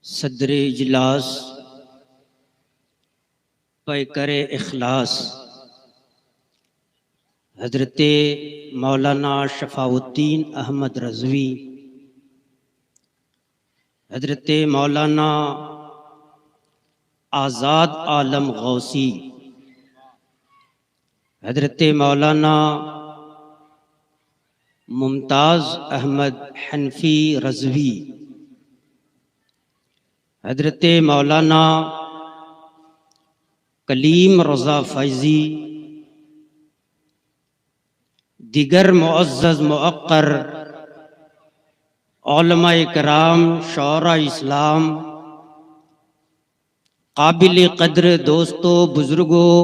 صدر اجلاس پیکر اخلاص حضرت مولانا شفاء الدین احمد رضوی، حضرت مولانا آزاد عالم غوثی، حضرت مولانا ممتاز احمد حنفی رضوی، حضرت مولانا کلیم رضا فیضی، دیگر معزز موقر علماء کرام، شعراء اسلام، قابل قدر دوستو، بزرگوں،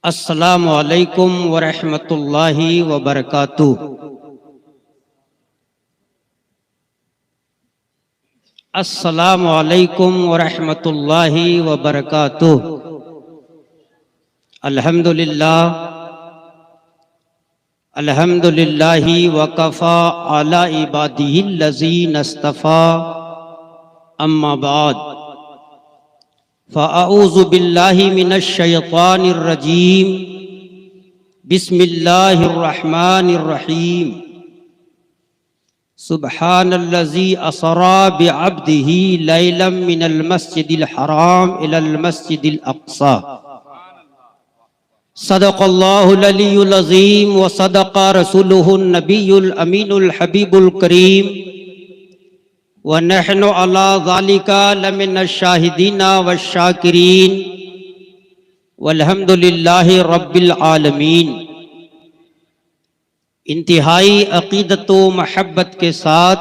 السلام علیکم ورحمۃ اللہ وبرکاتہ۔ السلام علیکم ورحمۃ اللہ وبرکاتہ۔ الحمدللہ الحمدللہ وکفی علی عبادہ الذین اصطفی، اما بعد فاعوذ باللہ من الشیطان الرجیم، بسم اللہ الرحمن الرحیم۔ سبحان الذی اسری بعبدہ لیلا من المسجد الحرام الی المسجد الاقصی، صدق اللہ العلی العظیم وصدق رسولہ النبی الامین الحبیب الکریم، ونحن علی ذلک لمن الشاہدین والشاکرین، والحمد للہ رب العالمین۔ انتہائی عقیدت و محبت کے ساتھ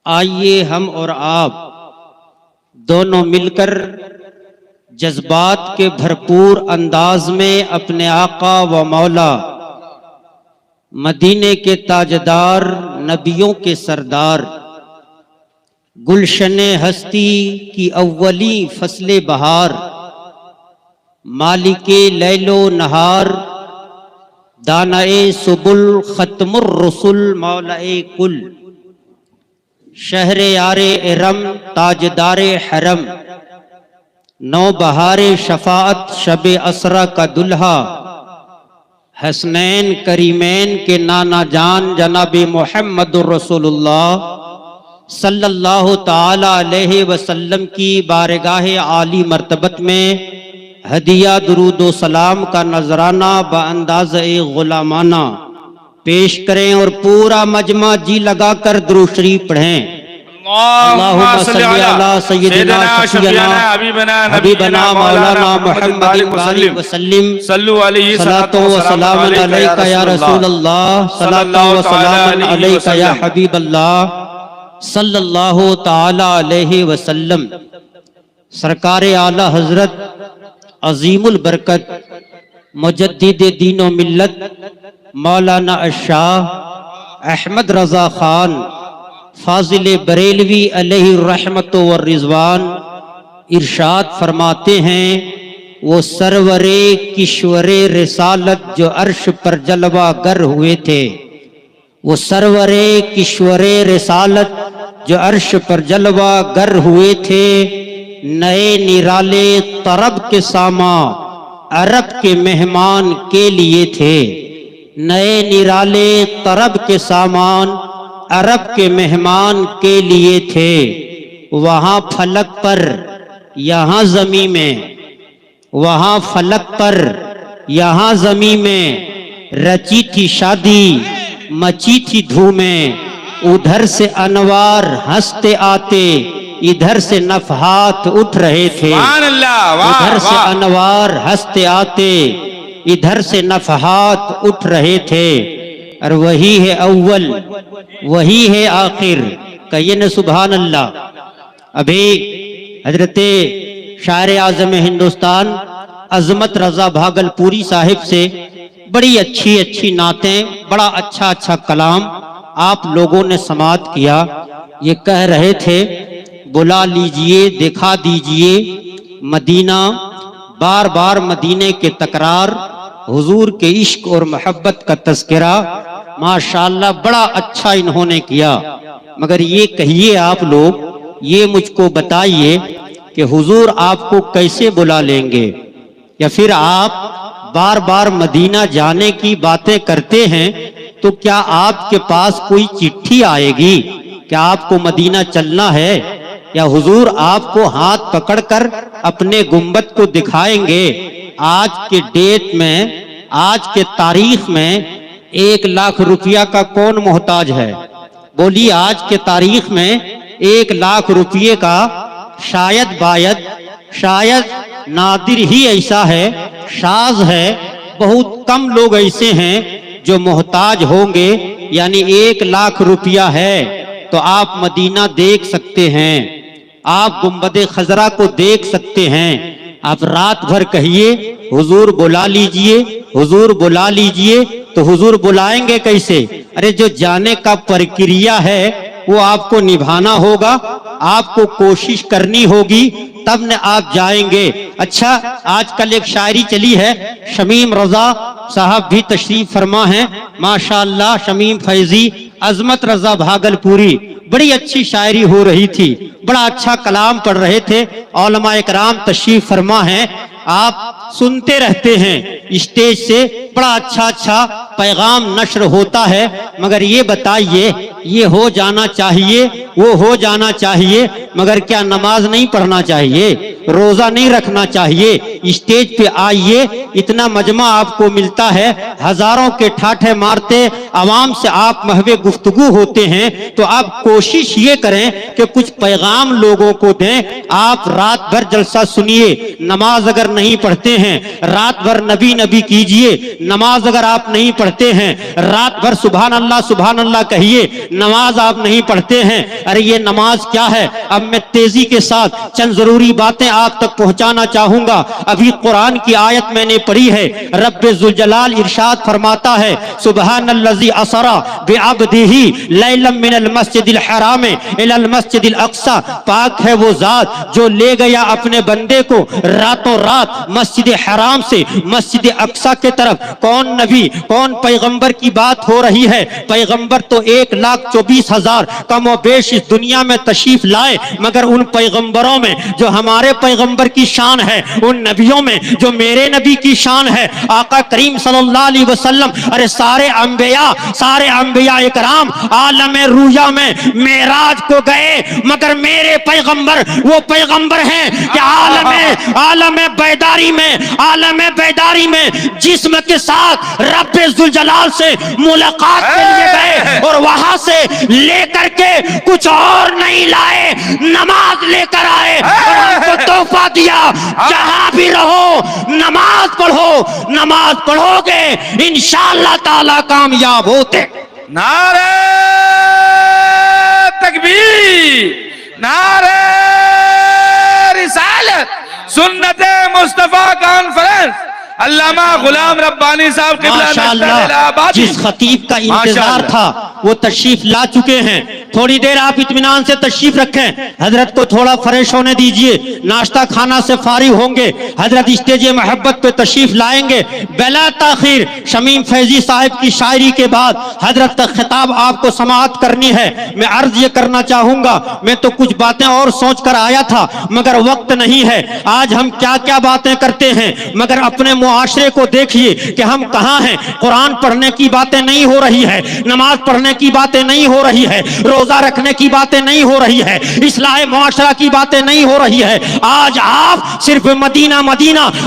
آئیے ہم اور آپ دونوں مل کر جذبات کے بھرپور انداز میں اپنے آقا و مولا مدینے کے تاجدار، نبیوں کے سردار، گلشن ہستی کی اولی فصل بہار، مالک لیل و نہار، دانائے سبل، ختم الرسل، مولائے کل، شہر یار ارم، تاجدار حرم، نو بہار شفاعت، شب اسرا کا دلہا، حسنین کریمین کے نانا جان جناب محمد رسول اللہ صلی اللہ تعالی علیہ وسلم کی بارگاہ عالی مرتبت میں ہدیہ درود و سلام کا نذرانہ بانداز غلامانہ پیش کریں اور پورا مجمع جی لگا کر درود شریف پڑھیں۔ اللہم صلی علی سیدنا شفیعنا حبیبنا مولانا محمد وسلم، صلو علیہ صلاۃ و سلام علیکہ یا رسول اللہ، صلاۃ و سلام علیکہ یا حبیب اللہ صلی اللہ تعالی علیہ وسلم۔ سرکار اعلی حضرت عظیم البرکت مجدد دین و ملت مولانا الشاہ احمد رضا خان فاضل بریلوی علیہ الرحمت والرضوان ارشاد فرماتے ہیں، وہ سرور کشور رسالت جو عرش پر جلوہ گر ہوئے تھے، وہ سرور کشور رسالت جو عرش پر جلوہ گر ہوئے تھے، نئے نرالے طرب کے ساماں عرب کے مہمان کے لیے تھے، نئے نرالے طرب کے سامان عرب کے مہمان کے لیے تھے، وہاں فلک پر یہاں زمین میں، وہاں فلک پر یہاں زمین میں رچی تھی شادی، مچی تھی دھومیں، ادھر سے انوار ہنستے آتے، ادھر سے نفحات اٹھ رہے تھے، ادھر سے انوار ہنستے آتے، ادھر سے نفحات اٹھ رہے تھے، اور وہی ہے اول وہی ہے آخر، کہیے نا سبحان اللہ۔ ابھی حضرت شاعر اعظم ہندوستان عظمت رضا بھاگل پوری صاحب سے بڑی اچھی نعتیں، بڑا اچھا کلام آپ لوگوں نے سماعت کیا۔ یہ کہہ رہے تھے، بلا لیجئے، دکھا دیجئے مدینہ، بار بار مدینے کے تکرار، حضور کے عشق اور محبت کا تذکرہ، ماشاءاللہ بڑا اچھا انہوں نے کیا، مگر یہ کہیے آپ لوگ، یہ مجھ کو بتائیے کہ حضور آپ کو کیسے بلا لیں گے؟ یا پھر آپ بار بار مدینہ جانے کی باتیں کرتے ہیں تو کیا آپ کے پاس کوئی چٹھی آئے گی کہ آپ کو مدینہ چلنا ہے؟ یا حضور آپ کو ہاتھ پکڑ کر اپنے گنبد کو دکھائیں گے؟ آج کے ڈیٹ میں، آج کے تاریخ میں 1,00,000 روپیہ کا کون محتاج ہے؟ بولیے، آج کے تاریخ میں 1,00,000 روپیے کا شاید نادر ہی ایسا ہے، شاذ ہے، بہت کم لوگ ایسے ہیں جو محتاج ہوں گے۔ یعنی 1,00,000 روپیہ ہے تو آپ مدینہ دیکھ سکتے ہیں، آپ گنبد خضرا کو دیکھ سکتے ہیں۔ آپ رات بھر کہیے حضور بلا لیجئے، حضور بلا لیجئے، تو حضور بلائیں گے کیسے؟ ارے جو جانے کا پرکریا ہے وہ آپ کو نبھانا ہوگا، آپ کو کوشش کرنی ہوگی، تب نہ آپ جائیں گے۔ اچھا، آج کل ایک شاعری چلی ہے، شمیم رضا صاحب بھی تشریف فرما ہیں، ماشاءاللہ، شمیم فیضی، عظمت رضا بھاگل پوری، بڑی اچھی شاعری ہو رہی تھی، بڑا اچھا کلام پڑھ رہے تھے، علماء اکرام تشریف فرما ہیں، آپ سنتے رہتے ہیں، اسٹیج سے بڑا اچھا پیغام نشر ہوتا ہے، مگر یہ بتائیے، یہ ہو جانا چاہیے، وہ ہو جانا چاہیے، مگر کیا نماز نہیں پڑھنا چاہیے؟ روزہ نہیں رکھنا چاہیے؟ اسٹیج پہ آئیے، اتنا مجمع آپ کو ملتا ہے، ہزاروں کے ٹھاٹھے مارتے عوام سے آپ محو گفتگو ہوتے ہیں، تو آپ کوشش یہ کریں کہ کچھ پیغام لوگوں کو دیں۔ آپ رات بھر جلسہ سنیے، نماز اگر نہیں پڑھتے ہیں رات بھر نبی نبی کیجئے، نماز اگر آپ نہیں پڑھتے ہیں رات بھر سبحان اللہ کہیے، نماز آپ نہیں پڑھتے ہیں، ارے یہ نماز کیا ہے؟ اب میں تیزی کے ساتھ چند ضروری باتیں آپ تک پہنچانا چاہوں گا۔ ابھی قرآن کی آیت میں نے پڑھی ہے، رب ذوالجلال ارشاد فرماتا ہے، سبحان الذی اسری بعبدہ لیلا من المسجد الحرام الی المسجد الاقصی، پاک ہے وہ ذات جو لے گیا اپنے بندے کو راتوں رات مسجد حرام سے مسجد اقصی کے طرف۔ کون نبی، کون پیغمبر کی بات ہو رہی ہے؟ پیغمبر تو 1,24,000 کم و بیش اس دنیا میں تشریف لائے، مگر ان پیغمبروں میں جو ہمارے پیغمبر کی شان ہے، ان نبیوں میں جو میرے نبی کی شان ہے، آقا کریم صلی اللہ علیہ وسلم، ارے سارے انبیاء اکرام عالم رویا میں معراج کو گئے، مگر میرے پیغمبر وہ پیغمبر ہیں کہ عالم بیداری میں جسم کے ساتھ رب ذوالجلال سے ملاقات کے لیے گئے، اور وہاں سے لے کر کے کچھ اور نہیں لائے، نماز لے کر آئے اور ہم کو تحفہ دیا، جہاں بھی رہو نماز پڑھو، نماز پڑھو گے انشاءاللہ تعالی کامیاب ہوتے۔ نعرہ تکبیر، نعرہ رسالت، سنت مصطفیٰ کانفرنس، علامہ غلام ربانی صاحب ماشاءاللہ، جس خطیب کا انتظار تھا وہ تشریف لا چکے ہیں۔ تھوڑی دیر آپ اطمینان سے تشریف رکھیں، حضرت کو تھوڑا فریش ہونے دیجئے، ناشتہ کھانا سے فارغ ہوں گے، حضرت اسٹیج محبت پہ تشریف لائیں گے بلا تاخیر۔ شمیم فیضی صاحب کی شاعری کے بعد حضرت کا خطاب آپ کو سماعت کرنی ہے۔ میں عرض یہ کرنا چاہوں گا، میں تو کچھ باتیں اور سوچ کر آیا تھا مگر وقت نہیں ہے۔ آج ہم کیا باتیں کرتے ہیں، مگر اپنے معاشرے کو دیکھیے کہ ہم کہاں ہیں۔ قرآن پڑھنے کی باتیں نہیں ہو رہی ہے، نماز پڑھنے کی باتیں نہیں ہو رہی ہے، روزہ رکھنے کی باتیں نہیں ہو رہی ہے، اصلاح معاشرہ کی باتیں نہیں ہو رہی ہے۔ آج آپ صرف مدینہ،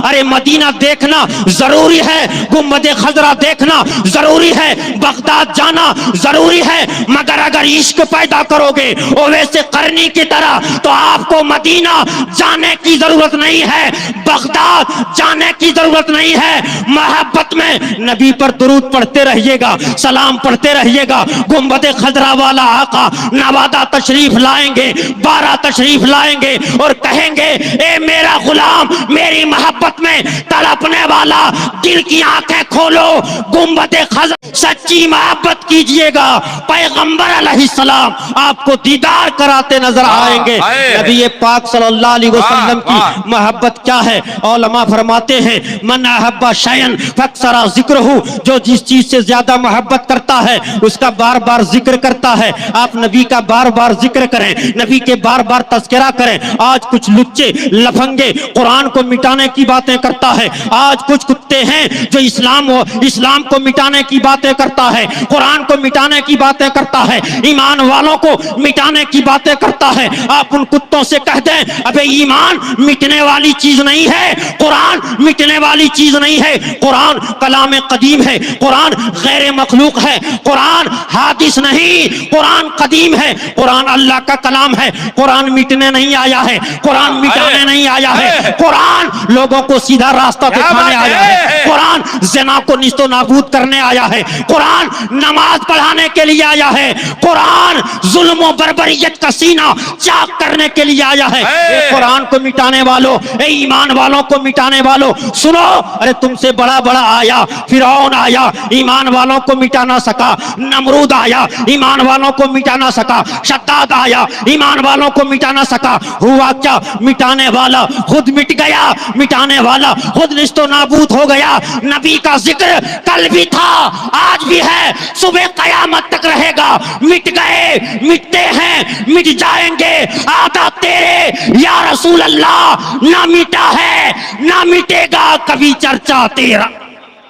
ارے مدینہ دیکھنا ضروری ہے، گنبد خضرا دیکھنا ضروری ہے، بغداد جانا ضروری ہے، مگر اگر عشق پیدا کرو گے اویس قرنی کی طرح تو آپ کو مدینہ جانے کی ضرورت نہیں ہے، بغداد جانے کی ضرورت نہیں ہے۔ محبت میں نبی پر درود پڑھتے رہیے گا، سلام پڑھتے رہیے گا، گنبد خضرا والا آقا اللہ نوادہ تشریف لائیں گے، 12 تشریف لائیں گے اور کہیں گے اے میرا غلام، میری محبت میں تڑپنے والا، دل کی آنکھیں کھولو، گنبد خضر سچی محبت کیجئے گا۔ پیغمبر علیہ السلام آپ کو دیدار کراتے نظر آئیں گے۔ نبی پاک صلی اللہ علیہ وسلم کی محبت کیا ہے؟ علماء فرماتے ہیں من احب شیئا فاکثر ذکرہ، جو جس چیز سے زیادہ محبت کرتا ہے اس کا بار بار ذکر کرتا ہے۔ آپ نبی کا بار بار ذکر کریں، نبی کے بار بار تذکرہ کریں۔ آج کچھ لچے لفنگے قرآن کو مٹانے کی باتیں کرتا ہے، آج کچھ کتے ہیں جو اسلام کو مٹانے کی باتیں کرتا ہے، قرآن کو مٹانے کی باتیں کرتا ہے، ایمان والوں کو مٹانے کی باتیں کرتا ہے۔ آپ ان کتوں سے کہہ دیں ابے ایمان مٹنے والی چیز نہیں ہے، قرآن مٹنے والی چیز نہیں ہے، قرآن کلام قدیم ہے، قرآن غیر مخلوق ہے، قرآن حادث نہیں، قرآن قدیم ہے، قرآن اللہ کا کلام ہے، قرآن مٹنے نہیں آیا ہے، قرآن مٹانے نہیں آیا ہے، قرآن لوگوں کو سیدھا راستہ دکھانے آیا ہے، قرآن زنا کو نیست و نابود کرنے آیا ہے، قرآن نماز پڑھانے کے لیے آیا ہے، قرآن ظلم و بربریت کا سینہ چاک کرنے کے لیے آیا ہے۔ اے قرآن کو مٹانے والوں، اے ایمان والوں کو مٹانے والوں سنو، ارے تم سے بڑا بڑا آیا، فرعون آیا، ایمان والوں کو مٹا نہ سکا، نمرود آیا، ایمان والوں کو مٹا نہ سکا، شداد آیا، ایمان والوں کو مٹا نہ سکا۔ ہوا کیا؟ مٹانے والا خود مٹ گیا، مٹانے والا خود نیست و نابود ہو گیا۔ نبی کا ذکر کل بھی تھا، آج بھی ہے، صبح قیامت تک رہے گا۔ مٹ گئے، مٹتے ہیں، مٹ جائیں گے، آدھا تیرے یا رسول اللہ، نہ مٹا ہے نہ مٹے گا کبھی چرچا تیرا۔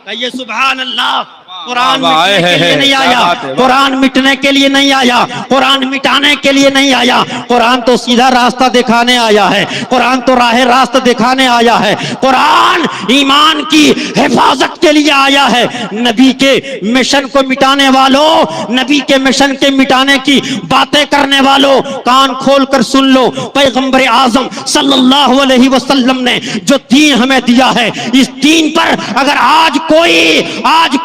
کہیے سبحان اللہ۔ قرآن مٹنے کے لیے نہیں آیا، قرآن مٹنے کے لیے نہیں آیا، قرآن مٹانے کے لیے نہیں آیا، قرآن تو سیدھا راستہ دکھانے آیا ہے، قرآن تو راہ راست دکھانے آیا ہے، قرآن ایمان کی حفاظت کے لیے آیا ہے۔ نبی کے مشن کو مٹانے والوں، نبی کے مشن کے مٹانے کی باتیں کرنے والوں، کان کھول کر سن لو، پیغمبر اعظم صلی اللہ علیہ وسلم نے جو دین ہمیں دیا ہے، اس دین پر اگر آج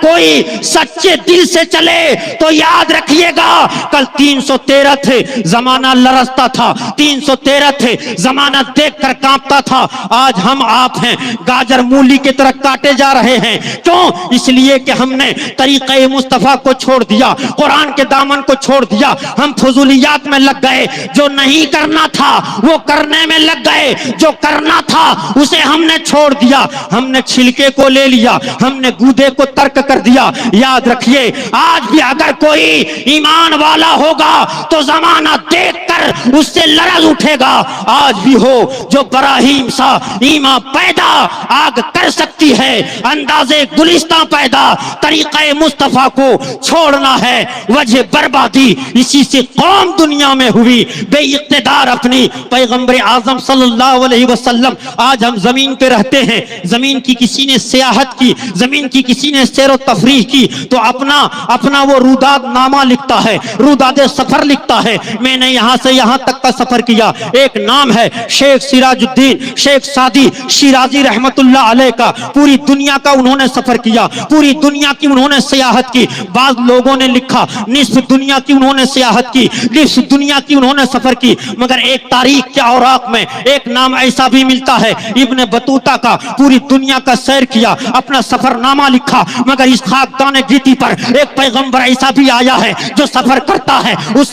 کوئی سچے دل سے چلے تو یاد رکھیے گا کل 313 تھے، زمانہ لرزتا تھا، 313 تھے، زمانہ دیکھ کر کانپتا تھا، آج ہم آپ ہیں گاجر مولی کی طرح کاٹے جا رہے ہیں۔ کیوں؟ اس لیے کہ ہم نے طریقہ مصطفیٰ کو چھوڑ دیا، قرآن کے دامن کو چھوڑ دیا، ہم فضولیات میں لگ گئے، جو نہیں کرنا تھا وہ کرنے میں لگ گئے، جو کرنا تھا اسے ہم نے چھوڑ دیا، ہم نے چھلکے کو لے لیا، ہم نے گودے کو ترک کر دیا۔ یاد رکھیے آج بھی اگر کوئی ایمان والا ہوگا تو زمانہ دیکھ کر اس سے لرز اٹھے گا۔ آج بھی ہو جو براہیم سا ایمان پیدا آگ کر سکتی ہے، اندازے گلستان پیدا، طریقہ مصطفیٰ کو چھوڑنا ہے وجہ بربادی، اسی سے قوم دنیا میں ہوئی بے اقتدار اپنی۔ پیغمبر اعظم صلی اللہ علیہ وسلم، آج ہم زمین پہ رہتے ہیں، زمین کی کسی نے سیاحت کی، زمین کی کسی نے سیر و تفریح کی تو اپنا وہ روداد نامہ لکھتا ہے، روداد سفر لکھتا ہے، میں نے یہاں سے یہاں تک کا سفر کیا۔ ایک نام ہے شیخ سراج الدین شیخ سعدی شیرازی رحمت اللہ علیہ کا، پوری دنیا کا انہوں نے سفر کیا، پوری دنیا کی انہوں نے سیاحت کی۔ بعض لوگوں نے لکھا نصف دنیا کی انہوں نے سیاحت کی، نصف دنیا کی انہوں نے سفر کی، مگر ایک تاریخ کے اوراق میں ایک نام ایسا بھی ملتا ہے ابن بطوطہ کا، پوری دنیا کا سیر کیا، اپنا سفر نامہ لکھا، مگر اس خاکدان گیتی پر ایک پیغمبر ایسا بھی آیا ہے جو سفر کرتا ہے، اس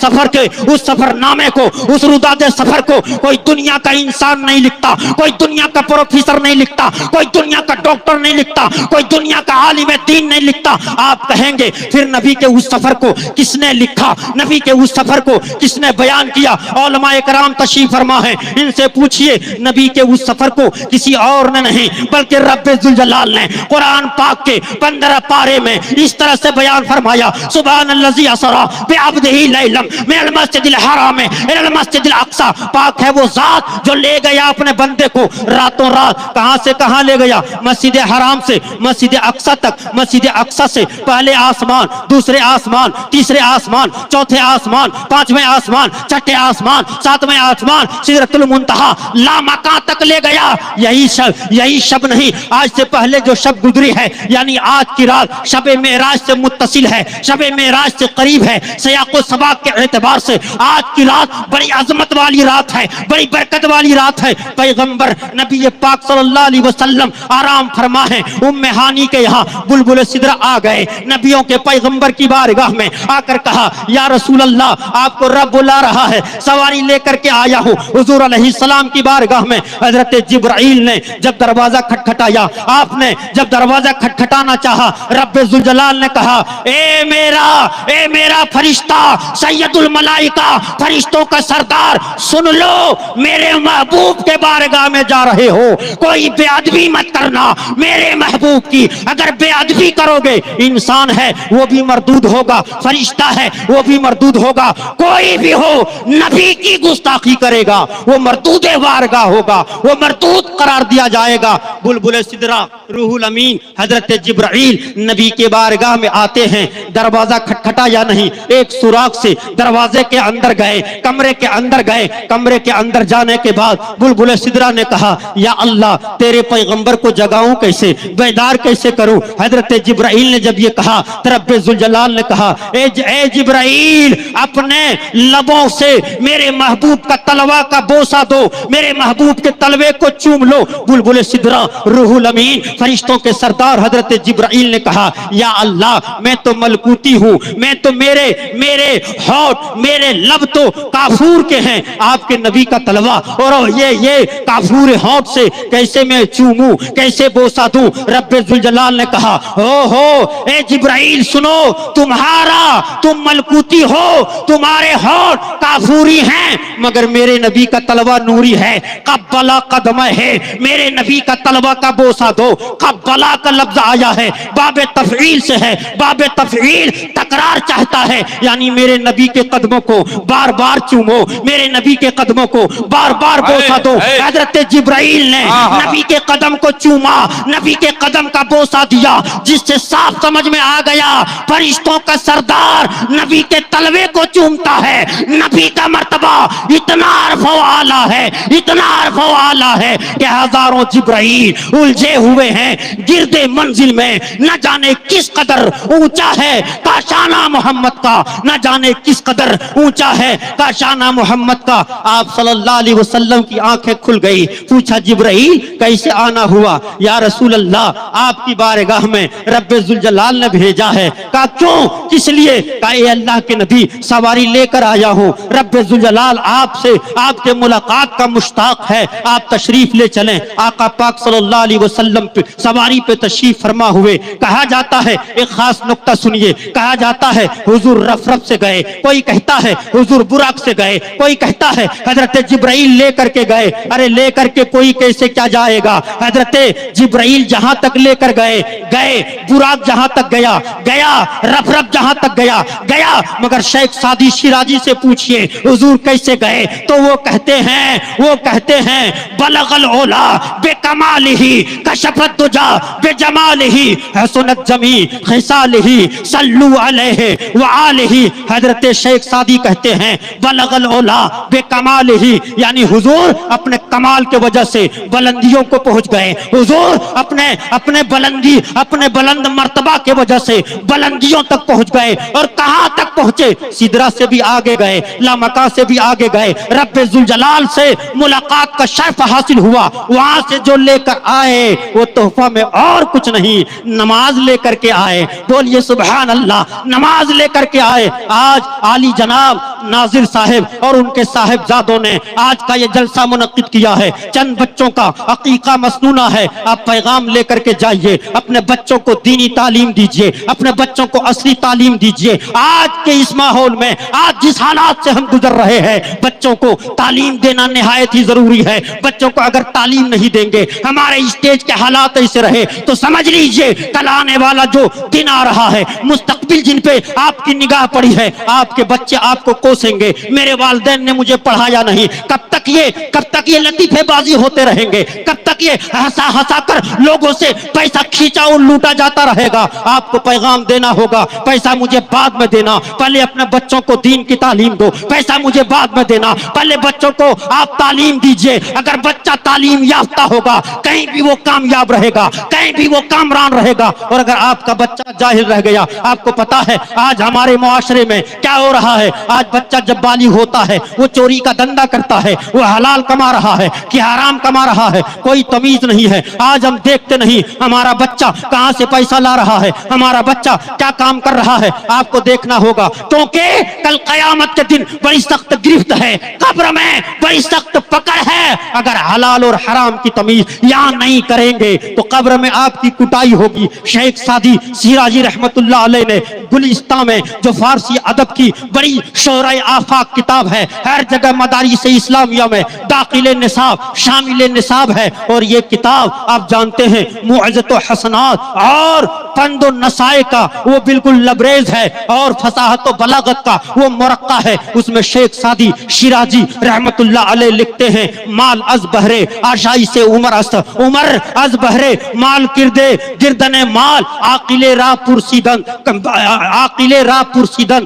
سفر نامے کو، اس روداد سفر کو کوئی دنیا کا انسان نہیں لکھتا، کوئی دنیا کا پروفیسر نہیں لکھتا، کوئی دنیا کا ڈاکٹر نہیں لکھتا، کوئی دنیا کا عالم دین نہیں لکھتا۔ آپ کہیں گے پھر نبی کے اس سفر کو کس نے لکھا، نبی کے اس سفر کو کس نے بیان کیا؟ علماء کرام تشریف فرما ہے، ان سے پوچھئے نبی کے اس سفر کو کسی اور نے نہیں بلکہ رب ذوالجلال نے قرآن پاک کے 15 پارے میں اس طرح سے بیان فرمایا، سبحان الذی اسری بعبدہ لیلا من المسجد الحرام ہیں الى المسجد الاقصی، پاک ہے وہ ذات جو لے گیا اپنے بندے کو راتوں رات کہاں سے کہاں لے گیا، مسجد حرام سے مسجد اقصی تک، مسجد اقصی سے پہلے آسمان، دوسرے آسمان، تیسرے آسمان، چوتھے آسمان، پانچویں آسمان، چھٹے آسمان، ساتویں آسمان، سدرۃ المنتہا، لامکان تک لے گیا۔ یہی شب نہیں، آج سے پہلے جو شب گزری ہے، یعنی آج کی رات شب معراج سے متصل ہے، شب معراج سے قریب ہے، سیاق و سباق کے اعتبار سے آج کی رات بڑی عظمت والی رات ہے، بڑی برکت والی رات ہے۔ پیغمبر نبی پاک صلی اللہ علیہ وسلم آرام فرما ہے، ام ہانی کے یہاں بلبل سدرہ آ گئے، نبیوں کے پیغمبر کی بارگاہ میں آ کر کہا یا رسول اللہ آپ کو رب بلا رہا ہے، سواری لے کر کے آیا ہوں۔ حضور علیہ السلام کی بارگاہ میں حضرت جبرائیل نے جب دروازہ کھٹکھٹایا، آپ نے جب دروازہ کھٹکھٹانا چاہا، رب ذوالجلال نے کہا اے میرا فرشتہ سید الملائکہ، فرشتوں کا سردار، سن لو میرے محبوب کے بارگاہ میں جا رہے ہو، کوئی بے ادبی مت کرنا میرے محبوب کی، اگر بے ادبی کرو گے انسان ہے وہ بھی مردود ہوگا، فرشتہ ہے وہ بھی مردود ہوگا، کوئی بھی ہو نبی کی گستاخی کرے گا وہ مردود بارگاہ ہوگا، وہ مردود قرار دیا جائے گا۔ بلبل سدرہ روح الامین حضرت جبرائیل نبی کے بارگاہ میں آتے ہیں، دروازہ کھٹکھٹا یا نہیں، ایک سوراخ سے دروازے کے اندر گئے، کمرے کے اندر گئے، کمرے کے اندر جانے کے بعد بلبل سدرہ نے کہا یا اللہ تیرے پیغمبر کو جگاؤں کیسے، بیدار کیسے کروں؟ حضرت جبرائیل نے جب یہ کہا تو رب ذوالجلال نے کہا اے جبرائیل اپنے لبوں سے میرے محبوب کا تلوہ کا بوسہ دو، میرے محبوب کے تلوے کو چوم لو۔ بلبل سدرہ روح الامین فرشتوں کے سردار حضرت جبرائیل نے کہا یا اللہ میں تو ملکوتی ہوں، میں تو میرے ہونٹ میرے لب تو کافور کے ہیں، آپ کے نبی کا تلوہ اور یہ کافور ہونٹ سے کیسے میں چوموں، کیسے بوسہ دوں؟ رب ذوالجلال نے کہا اے جبرائیل سنو، تم ملکوتی ہو، تمہارے ہونٹ کافوری ہیں، مگر میرے نبی کا تلوہ نوری ہے، قبلہ قدمہ ہے، میرے نبی کا تلوہ کا بوسہ دو۔ قبلہ کا لفظ آیا ہے باب تفعیل سے ہے، باب تفعیل تکرار چاہتا ہے، یعنی میرے نبی کے قدموں کو بار بار چومو، میرے نبی کے قدموں کو بار بار بوسہ دو۔ حضرت جبرائیل نے نبی کے قدم کو چوما، نبی کے قدم کا بوسہ دیا، جس سے صاف سمجھ میں آ گیا فرشتوں کا سردار نبی کے تلوے کو چومتا ہے، نبی کا مرتبہ اتنا عرف و اعلیٰ ہے، اتنا عرف و اعلیٰ ہے کہ ہزاروں جبرائیل الجھے ہوئے ہیں گرد منزل میں، نہ جانے کس قدر اونچا ہے کاشانہ محمد کا، نہ جانے کس قدر اونچا ہے کاشانہ محمد کا۔ آپ صلی اللہ علیہ وسلم کی آنکھیں کھل گئی، پوچھا جبرائیل کیسے آنا ہوا؟ یا رسول اللہ آپ کی بارگاہ میں رب ذوالجلال نے بھیجا ہے۔ کہا کیوں، کس لیے؟ کہا اے اللہ کے نبی سواری لے کر آیا ہوں، رب ذوالجلال آپ سے آپ کے ملاقات کا مشتاق ہے، آپ تشریف لے چلیں۔ آقا پاک صلی اللہ علیہ وسلم پہ سواری پہ تشریف فرما ہوئے، کہا جاتا ہے ایک خاص نقطہ سنیے، کہا جاتا ہے حضور رف سے گئے، کوئی کہتا ہے حضور براق سے گئے، کوئی کہتا ہے حضرت جبرائیل لے کر کے گئے۔ ارے لے کر کے کوئی کیسے کیا جائے گا؟ حضرت جبرائیل جہاں تک لے کر گئے براق جہاں تک گیا رف جہاں تک گیا، مگر شیخ سعدی شیرازی سے پوچھئے حضور کیسے گئے تو وہ کہتے ہیں بلغ العلا بکمالہ کشف الدجا بجمالہ حسنت جمیع خصالہ صلو علیہ وآلہ۔ حضرت شیخ سعدی کہتے ہیں بلغ العلا بکمالہ، یعنی حضور اپنے کمال کے وجہ سے بلندیوں کو پہنچ گئے، حضور اپنے بلند مرتبہ کے وجہ سے بلندیوں تک پہنچ گئے۔ اور کہاں تک پہنچے؟ سدرہ سے بھی آگے گئے، لامکان سے بھی آگے گئے، رب ذوالجلال سے ملاقات کا شرف حاصل ہوا۔ وہاں سے جو لے کر آئے وہ تحفہ میں اور کچھ نہیں، نماز لے کر کے آئے۔ بولیے سبحان اللہ، نماز لے کر کے آئے۔ آج عالی جناب ناظر صاحب اور ان کے صاحبزادوں نے آج کا یہ جلسہ منعقد کیا ہے، چند بچوں کا عقیقہ مسنونہ ہے، آپ پیغام لے کر کے جائیے، اپنے بچوں کو دینی تعلیم دیجیے، اپنے بچوں کو اصلی تعلیم دیجیے۔ آج کے اس ماحول میں آج جس حالات سے ہم گزر رہے ہیں، بچوں کو تعلیم دینا نہایت ہی ضروری ہے۔ بچوں کو اگر تعلیم نہیں دیں گے، ہمارے اسٹیج کے حالات ایسے رہے تو سمجھ لیجئے کل آنے والا جو دن آ رہا ہے، مستقبل جن پہ آپ کی نگاہ پڑی ہے، آپ کے بچے آپ کو کوسیں گے میرے والدین نے مجھے پڑھایا نہیں، کب تک یہ لطیفے بازی ہوتے رہیں گے، کب تک یہ ہنسا ہنسا کر لوگوں سے پیسہ کھینچا اور لوٹا جاتا رہے گا؟ آپ کو پیغام دینا ہوگا، پیسہ مجھے بعد میں دینا، پہلے اپنے بچوں کو دین کی تعلیم دو، پیسہ مجھے بعد میں دینا، پہلے بچوں کو آپ تعلیم دیجئے۔ اگر بچہ تعلیم یافتہ ہوگا کہیں بھی وہ کامیاب رہے گا، کہیں بھی وہ کامران رہے گا، اور اگر آپ کا بچہ جاہل رہ گیا، آپ کو پتا ہے آج ہمارے معاشرے میں کیا ہو رہا ہے؟ آج بچہ جب بالغ ہوتا ہے وہ چوری کا دھندا کرتا ہے، وہ حلال کما رہا ہے کہ حرام کما رہا ہے، کوئی تمیز نہیں ہے۔ آج ہم دیکھتے نہیں ہمارا بچہ کہاں سے پیسہ لا رہا ہے، ہمارا بچہ کیا کام کر رہا ہے، آپ کو دیکھنا ہوگا، کیونکہ کل قیامت کے دن بڑی سخت گرفت ہے، قبر میں بڑی سخت پکڑ ہے۔ اگر حلال اور حرام کی تمیز یہاں نہیں کریں گے تو قبر میں آپ کی کٹائی ہوگی۔ شیخ سعدی شیرازی رحمت اللہ علیہ نے گلستان میں جو فارسی ادب کی بڑی شورۂ آفاق کتاب ہے، ہر جگہ مدارس اسلامیہ میں داخل نصاب شامل نصاب ہے، اور یہ کتاب آپ جانتے ہیں موعظۃ و حسنات اور فند و نصائح کا وہ بالکل لبریز ہے، اور فصاحت و بلاغت کا وہ مرقع ہے۔ اس میں شیخ سعدی شیرازی رحمت اللہ علیہ لکھتے ہیں، مال از بہرے آشائی سے عمر است، عمر از بہرے مال کردے گردن مال، عاقل را پرسیدن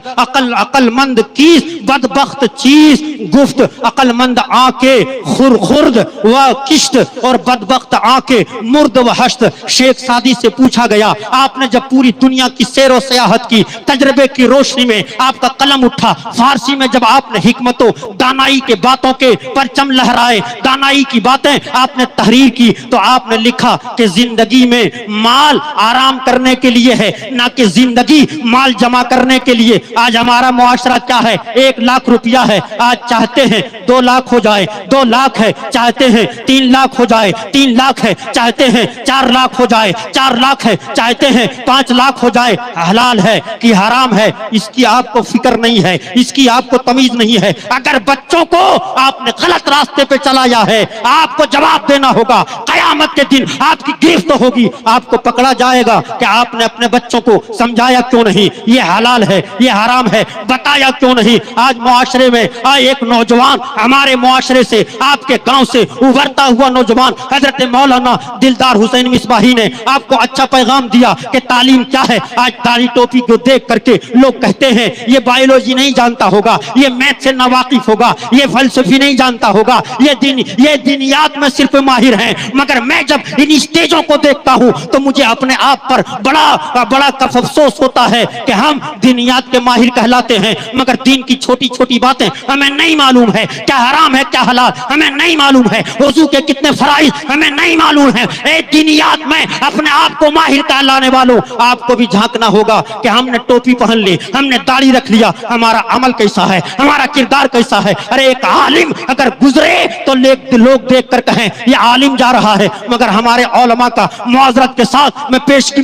عقل مند کیس بدبخت چیز گفت، عقل مند آنکھیں خرد و کشت اور بدبخت آنکھیں مرد و حشت۔ شیخ سعدی سے پوچھا گیا، آپ نے جب پوری دنیا کی سیر و سیاحت کی، تجربے کی روشنی میں آپ کا قلم اٹھا، فارسی میں جب آپ نے حکمت و دانائی کے باتوں کے پرچم لہرائے، دانائی کی باتیں آپ نے تحریر کی، تو آپ نے لکھا کہ زندگی میں مال آرام کرنے کے لیے ہے، نہ کہ زندگی مال جمع کرنے کے لیے۔ آج ہمارا معاشرہ کیا ہے؟ 1 لاکھ روپیہ ہے، آج چاہتے ہیں 2 لاکھ ہو جائے، 2 لاکھ ہے چاہتے ہیں 3 لاکھ ہو جائے، 3 لاکھ ہے چاہتے ہیں 4 لاکھ ہو جائے، 4 لاکھ ہے چاہتے ہیں 5 لاکھ ہو جائے۔ حلال ہے کہ حرام ہے اس کی آپ کو فکر نہیں ہے، اس کی آپ کو تمیز نہیں ہے۔ اگر بچوں کو آپ نے غلط راستے پہ چلایا ہے، آپ کو جواب دینا ہوگا۔ قیامت کے دن آپ کی گرفت ہوگی، آپ کو پکڑا جائے گا کہ آپ نے اپنے بچوں کو سمجھایا کیوں نہیں، یہ حلال ہے یہ حرام ہے، بتایا کیوں نہیں۔ آج معاشرے میں ایک نوجوان ہمارے معاشرے سے، آپ کے گاؤں سے ابھرتا ہوا نوجوان حضرت مولانا دلدار حسین مصباحی نے آپ کو اچھا پیغام دیا کہ تعلیم کیا ہے۔ آج داڑھی ٹوپی کو دیکھ کر کے لوگ کہتے ہیں یہ بایولوجی نہیں جانتا ہوگا، یہ میتھ سے ناواقف ہوگا، یہ فلسفی نہیں جانتا ہوگا، یہ دینیات میں صرف ماہر ہیں۔ مگر میں جب ان اسٹیجوں کو دیکھتا ہوں تو مجھے اپنے آپ پر بڑا کف افسوس ہوتا ہے کہ ہم دینیات کے ماہر کہلاتے ہیں، مگر دین کی چھوٹی چھوٹی باتیں ہمیں نہیں معلوم ہے، کیا حرام ہے کیا حلال ہمیں نہیں معلوم ہے، وضو کے کتنے فرائض ہمیں نہیں معلوم ہے۔ اے دینیات میں اپنے آپ کو ماہر کہلانے والوں، آپ کو بھی جھانکنا ہوگا کہ ہم نے ٹوپی پہن لی، ہم نے داڑھی رکھ لیا، ہمارا عمل کیسا ہے، ہمارا کردار کیسا ہے۔ ارے ایک عالم اگر گزرے تو لوگ دیکھ کر کہیں یہ عالم جا رہا ہے، مگر ہمارے علماء کا معذرت کے ساتھ میں پیشگی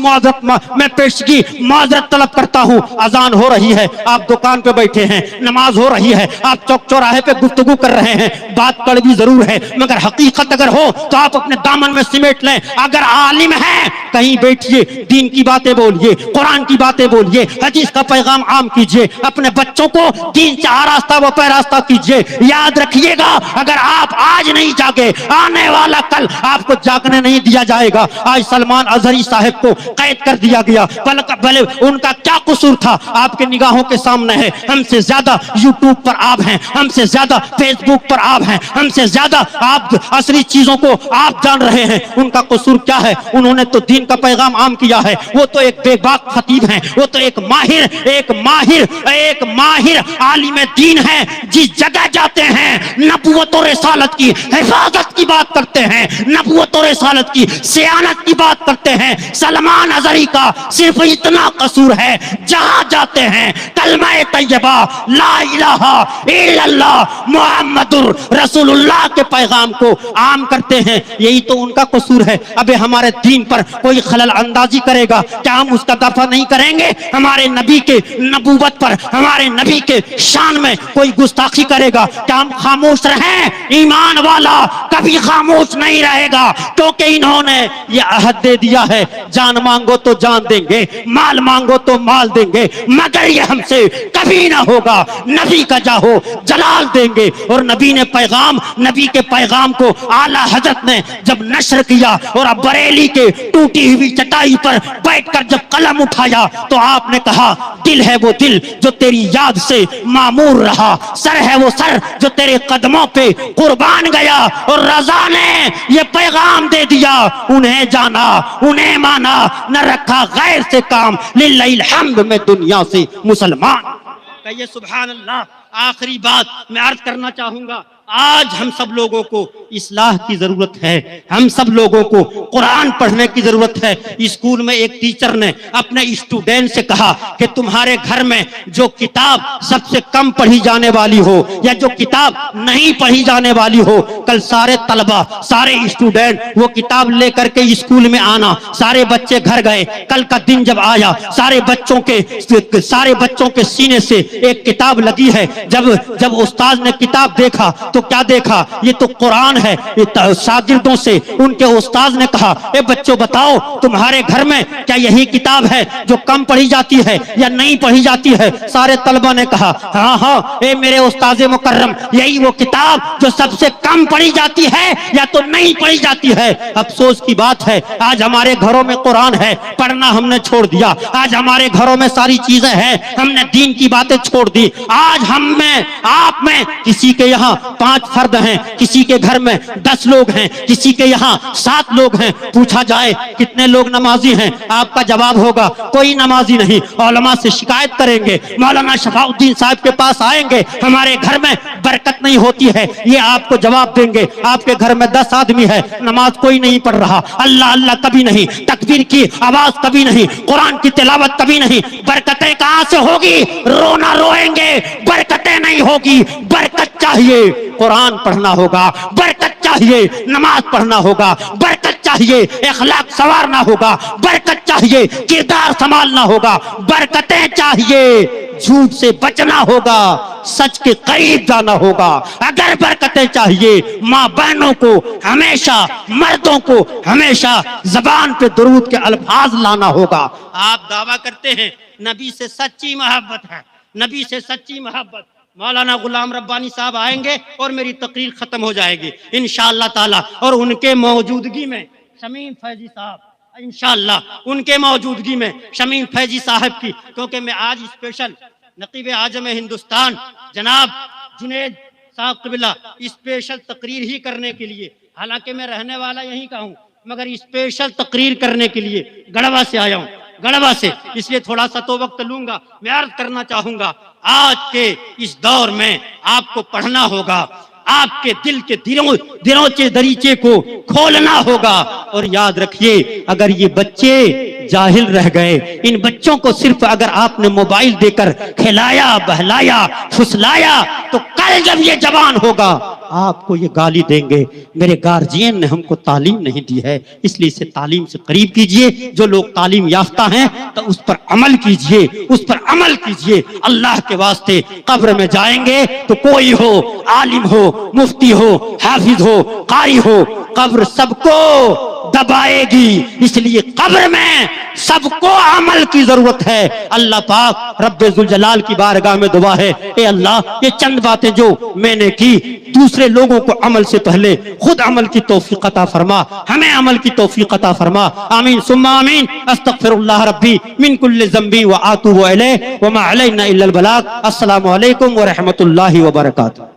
معذرت طلب کرتا ہوں۔ اذان ہو رہی ہے، آپ دکان پہ بیٹھے ہیں، نماز ہو رہی ہے، آپ چوک چوراہے پہ گفتگو کر رہے ہیں، بات کڑوی ضرور ہے مگر حقیقت اگر ہو تو آپ اپنے دامن میں سمیٹ لیں۔ اگر عالم ہے کہیں بیٹھیے، دین کی باتیں بولیے، قرآن کی باتیں بولیے، حدیث کا پیغام عام کیجئے، اپنے بچوں کو دین سے آراستہ و پیراستہ کیجئے۔ یاد رکھیے گا اگر آپ آج نہیں جاگے، آنے والا کل آپ کو جاگنے نہیں دیا جائے گا۔ آج سلمان اظہری صاحب کو قید کر دیا گیا، بھلے ان کا کیا قصور تھا؟ آپ کے نگاہوں کے سامنے ہے، ہم سے زیادہ یوٹیوب پر آپ ہیں، ہم سے زیادہ فیس بک پر آپ ہیں، ہم سے زیادہ آپ عصری چیزوں کو آپ جان رہے ہیں۔ ان کا قصور کیا ہے؟ انہوں نے تو دین کا پیغام عام کیا ہے۔ وہ تو ایک بے باک خطیب ہیں، وہ تو ایک ماہر عالم دین ہے، جس جگہ جاتے ہیں نبوت و رسالت کی حفاظت کی بات کرتے ہیں، نبوت و رسالت کی صیانت کی بات کرتے ہیں۔ سلمان اظہری کا صرف اتنا قصور ہے، جہاں جاتے ہیں کلمہ طیبہ لا الہ الا اللہ محمد رسول اللہ کے پیغام کو عام کرتے ہیں، یہی تو ان کا قصور ہے۔ اب ہمارے دین پر کوئی خلل اندازی کرے گا کیا ہم اس کا دفع نہیں کریں گے؟ ہمارے نبی کے نبوت پر، ہمارے نبی کے شان میں کوئی گستاخی کرے گا کہ ہم خاموش رہیں؟ ایمان والا کبھی خاموش نہیں رہے گا، کیونکہ انہوں نے یہ عہد دے دیا ہے جان مانگو تو جان دیں گے، مال مانگو تو مال دیں گے، مگر یہ ہم سے کبھی نہ ہوگا، نبی کا جاہو جلال دیں گے۔ اور نبی نے پیغام، نبی کے پیغام کو اعلی حضرت نے جب نشر کیا اور اب بریلی کے ٹوٹی ہوئی چٹائی پر بیٹھ کر جب قلم اٹھایا تو آپ نے کہا دل ہے وہ دل جو تیری یاد سے معمور رہا، سر ہے وہ سر جو تیرے قدموں پہ قربان گیا، اور رضا نے یہ پیغام دے دیا، انہیں جانا انہیں مانا، نہ رکھا غیر سے کام، للہ الحمد میں دنیا سے مسلمان۔ کہیے سبحان اللہ۔ آخری بات میں عرض کرنا چاہوں گا، آج ہم سب لوگوں کو اصلاح کی ضرورت ہے، ہم سب لوگوں کو قرآن پڑھنے کی ضرورت ہے۔ اسکول میں ایک ٹیچر نے اپنے اسٹوڈنٹ سے کہا کہ تمہارے گھر میں جو کتاب سب سے کم پڑھی جانے والی ہو یا جو کتاب نہیں پڑھی جانے والی ہو، کل سارے طلبہ، سارے اسٹوڈنٹ وہ کتاب لے کر کے اسکول میں آنا۔ سارے بچے گھر گئے، کل کا دن جب آیا سارے بچوں کے سینے سے ایک کتاب لگی ہے۔ جب استاد نے کتاب دیکھا تو کیا دیکھا؟ یہ تو قرآن ہے۔ شاگردوں سے ان کے استاد نے کہا اے بچوں بتاؤ تمہارے گھر میں کیا یہی کتاب ہے جو کم پڑھی جاتی ہے یا نہیں پڑھی جاتی ہے؟ سارے طلبہ نے کہا ہاں ہاں اے میرے استاد مکرم، یہی وہ کتاب جو سب سے کم پڑھی جاتی ہے یا تو نہیں پڑھی جاتی ہے۔ افسوس کی بات ہے آج ہمارے گھروں میں قرآن ہے، پڑھنا ہم نے چھوڑ دیا۔ آج ہمارے گھروں میں ساری چیزیں ہیں، ہم نے دین کی باتیں چھوڑ دی۔ آج ہم میں، آپ میں، کسی کے یہاں 5 فرد ہیں، کسی کے گھر میں 10 لوگ ہیں، کسی کے یہاں 7 لوگ ہیں۔ پوچھا جائے کتنے لوگ نمازی ہیں، آپ کا جواب ہوگا کوئی نمازی نہیں۔ علماء سے شکایت کریں گے، مولانا شفاء الدین صاحب کے پاس آئیں گے، ہمارے گھر میں برکت نہیں ہوتی ہے، یہ آپ کو جواب دیں گے۔ آپ کے گھر میں 10 آدمی ہے، نماز کوئی نہیں پڑھ رہا، اللہ اللہ کبھی نہیں، تکبیر کی آواز کبھی نہیں، قرآن کی تلاوت کبھی نہیں، برکتیں کہاں سے ہوگی؟ رونا روئیں گے، برکتیں نہیں ہوگی۔ برکت چاہیے قرآن پڑھنا ہوگا، برکت چاہیے نماز پڑھنا ہوگا، برکت چاہیے اخلاق سنوارنا ہوگا، برکت چاہیے کردار سنبھالنا ہوگا، برکتیں چاہیے جھوٹ سے بچنا ہوگا، سچ کے قریب جانا ہوگا۔ اگر برکتیں چاہیے ماں بہنوں کو ہمیشہ، مردوں کو ہمیشہ زبان پہ درود کے الفاظ لانا ہوگا۔ آپ دعویٰ کرتے ہیں نبی سے سچی محبت ہے، نبی سے سچی محبت۔ مولانا غلام ربانی صاحب آئیں گے اور میری تقریر ختم ہو جائے گی انشاءاللہ تعالی، اور ان کے موجودگی میں شمیم فیضی صاحب، انشاءاللہ ان کے موجودگی میں شمیم فیضی صاحب کی، کیونکہ میں آج اسپیشل نقیب اعظم ہندوستان جناب جنید صاحب قبلہ اسپیشل تقریر ہی کرنے کے لیے، حالانکہ میں رہنے والا یہیں کا ہوں، مگر اسپیشل تقریر کرنے کے لیے گڑھوا سے آیا ہوں، گڑھوا سے، اس لیے تھوڑا سا تو وقت لوں گا۔ میں عرض کرنا چاہوں گا آج کے اس دور میں آپ کو پڑھنا ہوگا، آپ کے دل کے دروچے دریچے کو کھولنا ہوگا، اور یاد رکھیے اگر یہ بچے جاہل رہ گئے، ان بچوں کو صرف اگر آپ نے موبائل دے کر کھلایا بہلایا پھسلایا تو کل جب یہ جوان ہوگا آپ کو یہ گالی دیں گے میرے گارجین نے ہم کو تعلیم نہیں دی ہے، اس لیے اسے تعلیم سے قریب کیجئے۔ جو لوگ تعلیم یافتہ ہیں تو اس پر عمل کیجئے، اس پر عمل کیجئے۔ اللہ کے واسطے قبر میں جائیں گے تو کوئی ہو، عالم ہو، مفتی ہو، حافظ ہو، قاری ہو، قبر سب کو دبائے گی، اس لیے قبر میں سب کو عمل کی ضرورت ہے۔ اللہ پاک رب ذوالجلال کی بارگاہ میں دعا ہے اے اللہ یہ چند باتیں جو میں نے کی دوسرے لوگوں کو عمل سے پہلے خود عمل کی توفیق عطا فرما، ہمیں عمل کی توفیق عطا فرما، آمین ثم آمین۔ استغفر اللہ ربی من کل ذنب واتوب الیہ وما علینا الا البلاغ۔ السلام علیکم ورحمۃ اللہ وبرکاتہ۔